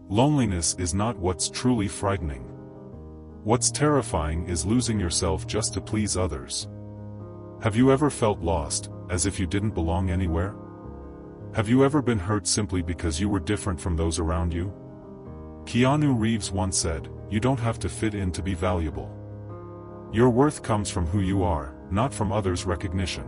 Loneliness is not what's truly frightening. What's terrifying is losing yourself just to please others. Have you ever felt lost, as if you didn't belong anywhere? Have you ever been hurt simply because you were different from those around you? Keanu Reeves once said, "You don't have to fit in to be valuable. Your worth comes from who you are, not from others' recognition."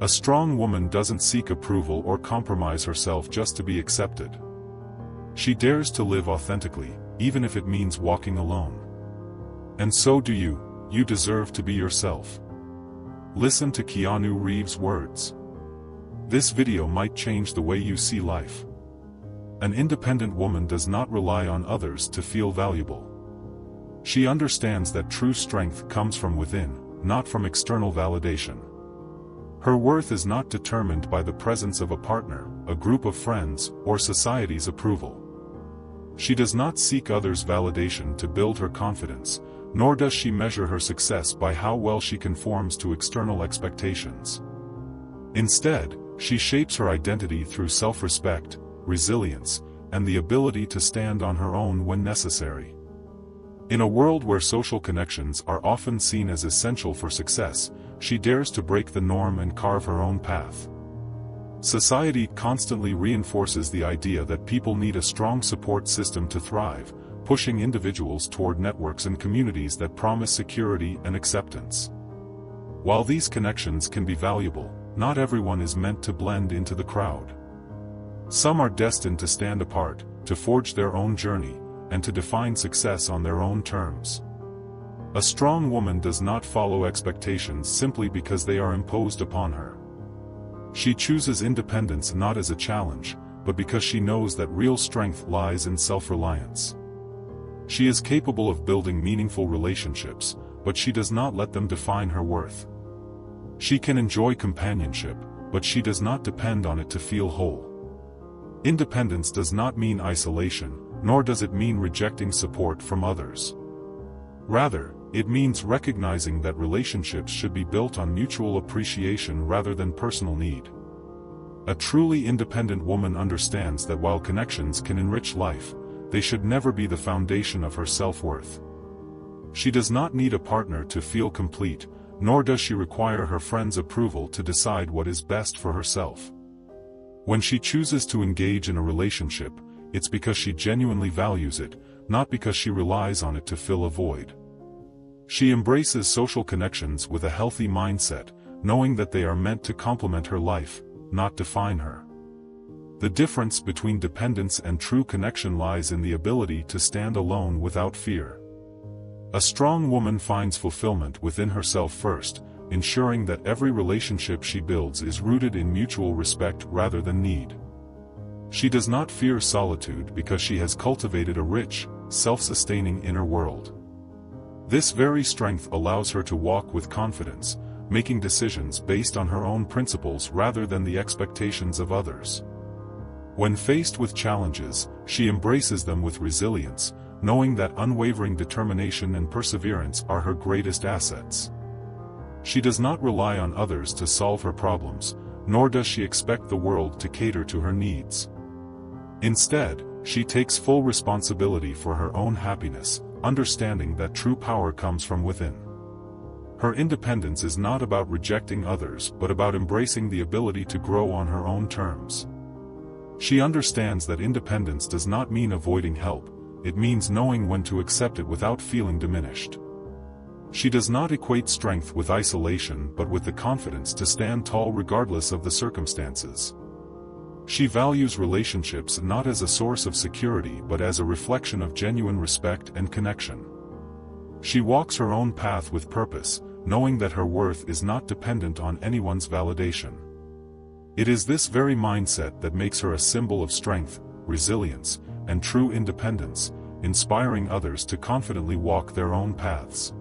A strong woman doesn't seek approval or compromise herself just to be accepted. She dares to live authentically, even if it means walking alone. And so do you. You deserve to be yourself. Listen to Keanu Reeves' words. This video might change the way you see life. An independent woman does not rely on others to feel valuable. She understands that true strength comes from within, not from external validation. Her worth is not determined by the presence of a partner, a group of friends, or society's approval. She does not seek others' validation to build her confidence, nor does she measure her success by how well she conforms to external expectations. Instead, she shapes her identity through self-respect, resilience, and the ability to stand on her own when necessary. In a world where social connections are often seen as essential for success, she dares to break the norm and carve her own path. Society constantly reinforces the idea that people need a strong support system to thrive, pushing individuals toward networks and communities that promise security and acceptance. While these connections can be valuable, not everyone is meant to blend into the crowd. Some are destined to stand apart, to forge their own journey, and to define success on their own terms. A strong woman does not follow expectations simply because they are imposed upon her. She chooses independence not as a challenge, but because she knows that real strength lies in self-reliance. She is capable of building meaningful relationships, but she does not let them define her worth. She can enjoy companionship, but she does not depend on it to feel whole. Independence does not mean isolation, nor does it mean rejecting support from others. Rather, it means recognizing that relationships should be built on mutual appreciation rather than personal need. A truly independent woman understands that while connections can enrich life, they should never be the foundation of her self-worth. She does not need a partner to feel complete, nor does she require her friends' approval to decide what is best for herself. When she chooses to engage in a relationship, it's because she genuinely values it, not because she relies on it to fill a void. She embraces social connections with a healthy mindset, knowing that they are meant to complement her life, not define her. The difference between dependence and true connection lies in the ability to stand alone without fear. A strong woman finds fulfillment within herself first, ensuring that every relationship she builds is rooted in mutual respect rather than need. She does not fear solitude because she has cultivated a rich, self-sustaining inner world. This very strength allows her to walk with confidence, making decisions based on her own principles rather than the expectations of others. When faced with challenges, she embraces them with resilience, knowing that unwavering determination and perseverance are her greatest assets. She does not rely on others to solve her problems, nor does she expect the world to cater to her needs. Instead, she takes full responsibility for her own happiness, understanding that true power comes from within. Her independence is not about rejecting others but about embracing the ability to grow on her own terms. She understands that independence does not mean avoiding help, it means knowing when to accept it without feeling diminished. She does not equate strength with isolation but with the confidence to stand tall regardless of the circumstances. She values relationships not as a source of security but as a reflection of genuine respect and connection. She walks her own path with purpose, knowing that her worth is not dependent on anyone's validation. It is this very mindset that makes her a symbol of strength, resilience, and true independence, inspiring others to confidently walk their own paths.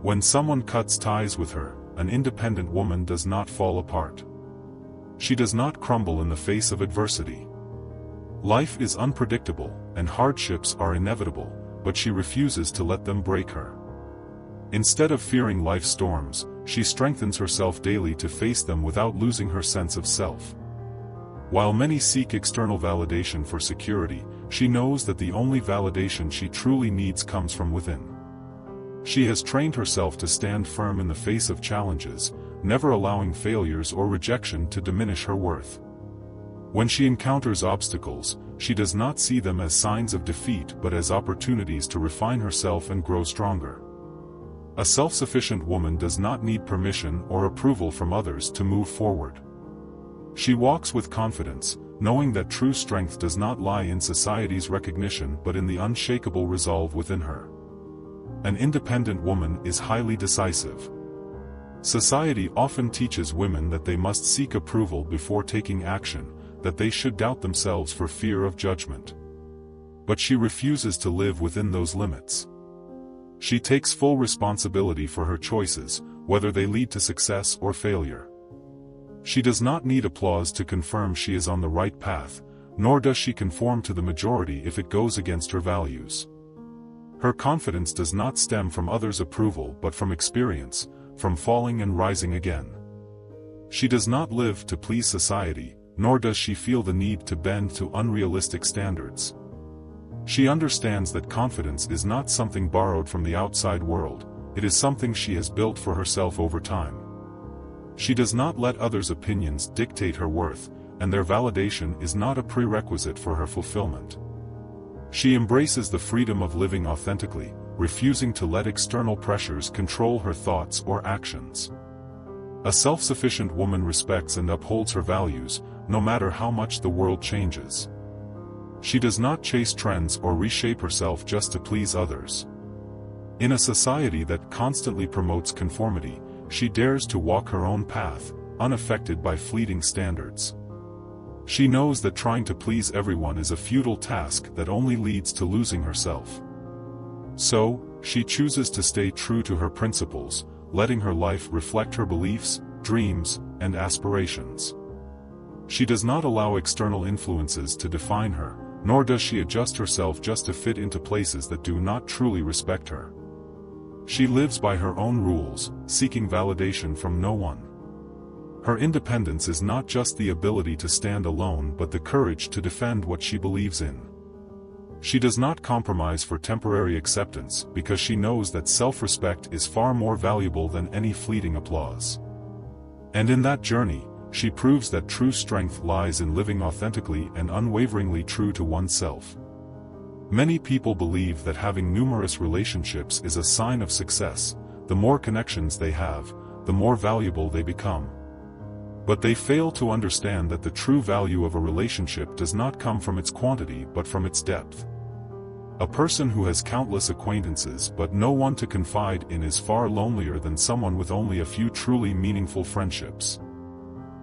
When someone cuts ties with her, an independent woman does not fall apart. She does not crumble in the face of adversity. Life is unpredictable, and hardships are inevitable, but she refuses to let them break her. Instead of fearing life's storms, she strengthens herself daily to face them without losing her sense of self. While many seek external validation for security, she knows that the only validation she truly needs comes from within. She has trained herself to stand firm in the face of challenges, never allowing failures or rejection to diminish her worth. When she encounters obstacles, she does not see them as signs of defeat but as opportunities to refine herself and grow stronger. A self-sufficient woman does not need permission or approval from others to move forward. She walks with confidence, knowing that true strength does not lie in society's recognition but in the unshakable resolve within her. An independent woman is highly decisive. Society often teaches women that they must seek approval before taking action, that they should doubt themselves for fear of judgment. But she refuses to live within those limits. She takes full responsibility for her choices, whether they lead to success or failure. She does not need applause to confirm she is on the right path, nor does she conform to the majority if it goes against her values. Her confidence does not stem from others' approval but from experience, from falling and rising again. She does not live to please society, nor does she feel the need to bend to unrealistic standards. She understands that confidence is not something borrowed from the outside world, it is something she has built for herself over time. She does not let others' opinions dictate her worth, and their validation is not a prerequisite for her fulfillment. She embraces the freedom of living authentically, refusing to let external pressures control her thoughts or actions. A self-sufficient woman respects and upholds her values, no matter how much the world changes. She does not chase trends or reshape herself just to please others. In a society that constantly promotes conformity, she dares to walk her own path, unaffected by fleeting standards. She knows that trying to please everyone is a futile task that only leads to losing herself. So, she chooses to stay true to her principles, letting her life reflect her beliefs, dreams, and aspirations. She does not allow external influences to define her, nor does she adjust herself just to fit into places that do not truly respect her. She lives by her own rules, seeking validation from no one. Her independence is not just the ability to stand alone but the courage to defend what she believes in. She does not compromise for temporary acceptance because she knows that self-respect is far more valuable than any fleeting applause. And in that journey, she proves that true strength lies in living authentically and unwaveringly true to oneself. Many people believe that having numerous relationships is a sign of success. The more connections they have, the more valuable they become. But they fail to understand that the true value of a relationship does not come from its quantity but from its depth. A person who has countless acquaintances but no one to confide in is far lonelier than someone with only a few truly meaningful friendships.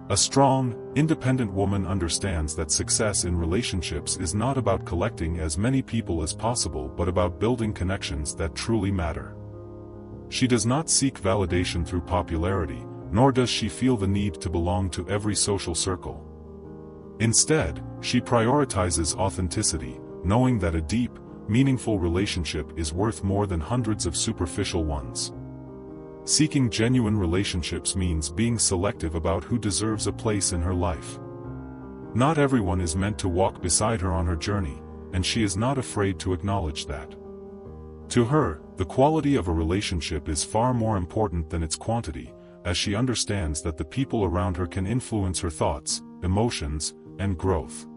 A strong, independent woman understands that success in relationships is not about collecting as many people as possible but about building connections that truly matter. She does not seek validation through popularity, nor does she feel the need to belong to every social circle. Instead, she prioritizes authenticity, knowing that a deep, meaningful relationship is worth more than hundreds of superficial ones. Seeking genuine relationships means being selective about who deserves a place in her life. Not everyone is meant to walk beside her on her journey, and she is not afraid to acknowledge that. To her, the quality of a relationship is far more important than its quantity, as she understands that the people around her can influence her thoughts, emotions, and growth.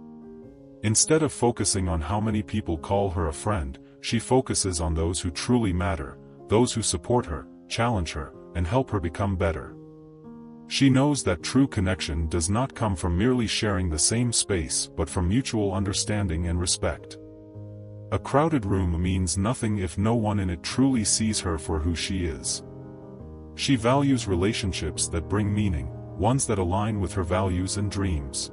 Instead of focusing on how many people call her a friend, she focuses on those who truly matter, those who support her, challenge her, and help her become better. She knows that true connection does not come from merely sharing the same space but from mutual understanding and respect. A crowded room means nothing if no one in it truly sees her for who she is. She values relationships that bring meaning, ones that align with her values and dreams.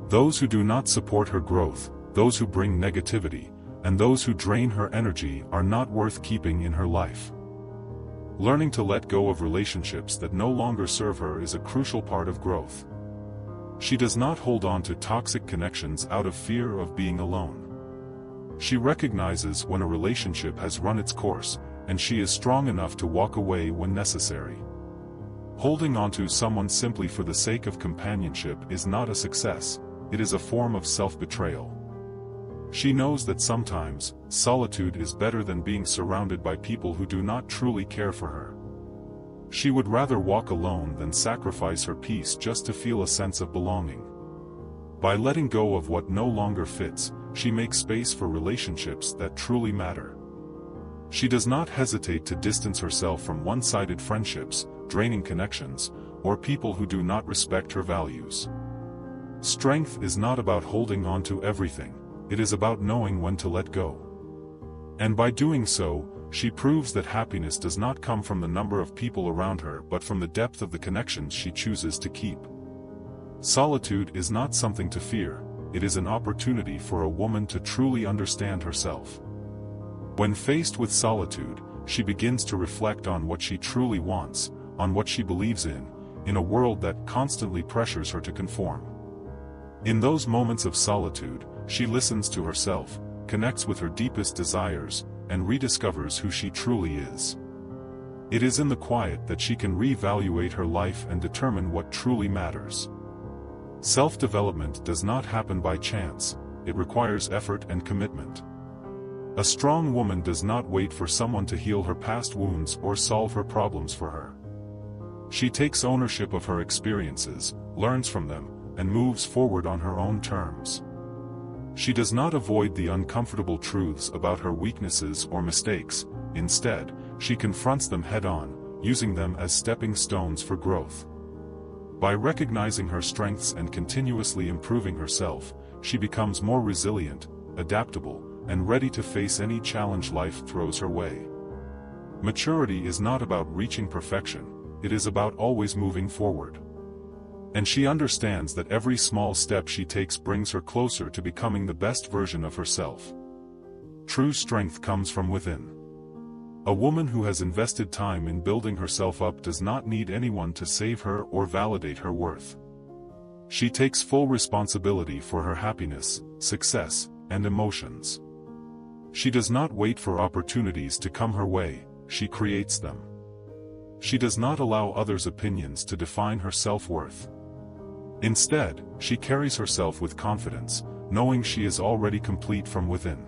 Those who do not support her growth, those who bring negativity, and those who drain her energy are not worth keeping in her life. Learning to let go of relationships that no longer serve her is a crucial part of growth. She does not hold on to toxic connections out of fear of being alone. She recognizes when a relationship has run its course, and she is strong enough to walk away when necessary. Holding on to someone simply for the sake of companionship is not a success, it is a form of self-betrayal. She knows that sometimes, solitude is better than being surrounded by people who do not truly care for her. She would rather walk alone than sacrifice her peace just to feel a sense of belonging. By letting go of what no longer fits, she makes space for relationships that truly matter. She does not hesitate to distance herself from one-sided friendships, draining connections, or people who do not respect her values. Strength is not about holding on to everything, it is about knowing when to let go. And by doing so, she proves that happiness does not come from the number of people around her but from the depth of the connections she chooses to keep. Solitude is not something to fear, it is an opportunity for a woman to truly understand herself. When faced with solitude, she begins to reflect on what she truly wants, on what she believes in a world that constantly pressures her to conform. In those moments of solitude, she listens to herself, connects with her deepest desires, and rediscovers who she truly is. It is in the quiet that she can reevaluate her life and determine what truly matters. Self-development does not happen by chance, it requires effort and commitment. A strong woman does not wait for someone to heal her past wounds or solve her problems for her. She takes ownership of her experiences, learns from them, and moves forward on her own terms. She does not avoid the uncomfortable truths about her weaknesses or mistakes, instead, she confronts them head-on, using them as stepping stones for growth. By recognizing her strengths and continuously improving herself, she becomes more resilient, adaptable, and ready to face any challenge life throws her way. Maturity is not about reaching perfection, it is about always moving forward. And she understands that every small step she takes brings her closer to becoming the best version of herself. True strength comes from within. A woman who has invested time in building herself up does not need anyone to save her or validate her worth. She takes full responsibility for her happiness, success, and emotions. She does not wait for opportunities to come her way, she creates them. She does not allow others' opinions to define her self-worth. Instead, she carries herself with confidence, knowing she is already complete from within.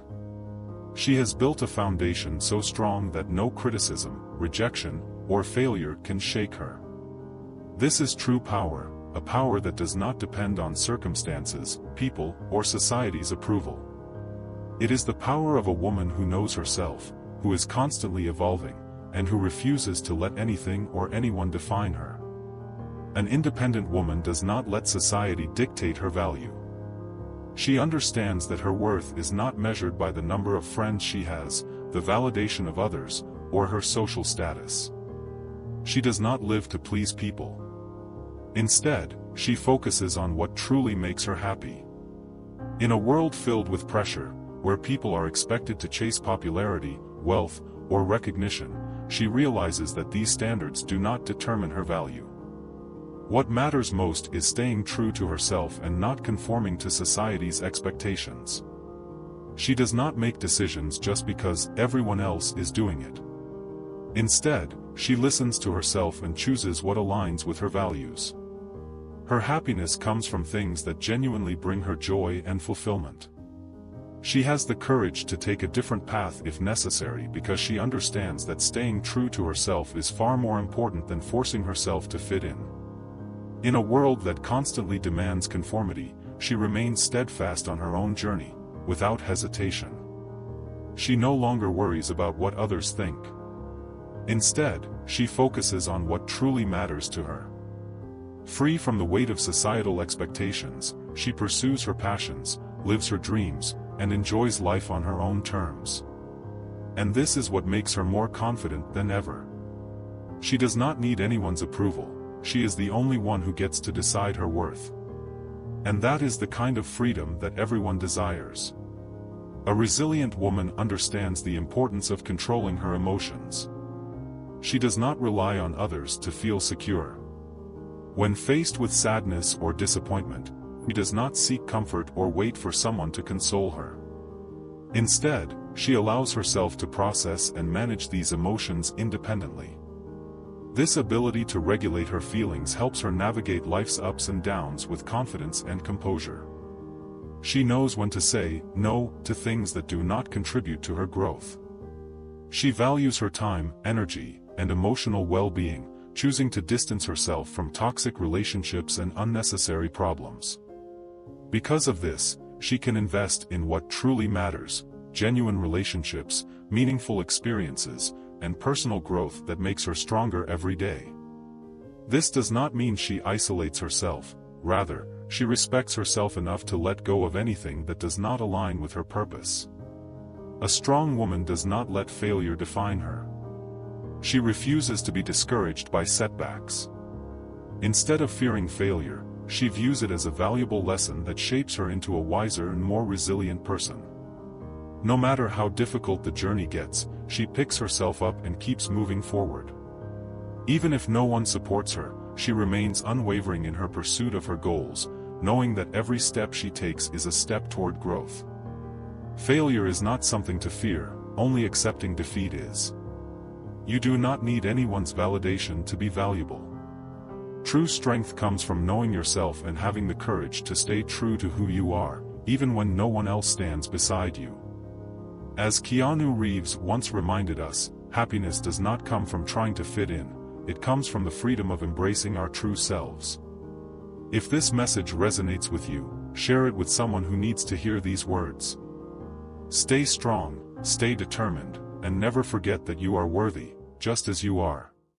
She has built a foundation so strong that no criticism, rejection, or failure can shake her. This is true power, a power that does not depend on circumstances, people, or society's approval. It is the power of a woman who knows herself, who is constantly evolving, and who refuses to let anything or anyone define her. An independent woman does not let society dictate her value. She understands that her worth is not measured by the number of friends she has, the validation of others, or her social status. She does not live to please people. Instead, she focuses on what truly makes her happy. In a world filled with pressure, where people are expected to chase popularity, wealth, or recognition, she realizes that these standards do not determine her value. What matters most is staying true to herself and not conforming to society's expectations. She does not make decisions just because everyone else is doing it. Instead, she listens to herself and chooses what aligns with her values. Her happiness comes from things that genuinely bring her joy and fulfillment. She has the courage to take a different path if necessary because she understands that staying true to herself is far more important than forcing herself to fit in. In a world that constantly demands conformity, she remains steadfast on her own journey, without hesitation. She no longer worries about what others think. Instead, she focuses on what truly matters to her. Free from the weight of societal expectations, she pursues her passions, lives her dreams, and enjoys life on her own terms. And this is what makes her more confident than ever. She does not need anyone's approval. She is the only one who gets to decide her worth. And that is the kind of freedom that everyone desires. A resilient woman understands the importance of controlling her emotions. She does not rely on others to feel secure. When faced with sadness or disappointment, she does not seek comfort or wait for someone to console her. Instead, she allows herself to process and manage these emotions independently. This ability to regulate her feelings helps her navigate life's ups and downs with confidence and composure. She knows when to say no to things that do not contribute to her growth. She values her time, energy, and emotional well-being, choosing to distance herself from toxic relationships and unnecessary problems. Because of this, she can invest in what truly matters: genuine relationships, meaningful experiences, and personal growth that makes her stronger every day. This does not mean she isolates herself, rather, she respects herself enough to let go of anything that does not align with her purpose. A strong woman does not let failure define her. She refuses to be discouraged by setbacks. Instead of fearing failure, she views it as a valuable lesson that shapes her into a wiser and more resilient person. No matter how difficult the journey gets, she picks herself up and keeps moving forward. Even if no one supports her, she remains unwavering in her pursuit of her goals, knowing that every step she takes is a step toward growth. Failure is not something to fear, only accepting defeat is. You do not need anyone's validation to be valuable. True strength comes from knowing yourself and having the courage to stay true to who you are, even when no one else stands beside you. As Keanu Reeves once reminded us, happiness does not come from trying to fit in, it comes from the freedom of embracing our true selves. If this message resonates with you, share it with someone who needs to hear these words. Stay strong, stay determined, and never forget that you are worthy, just as you are.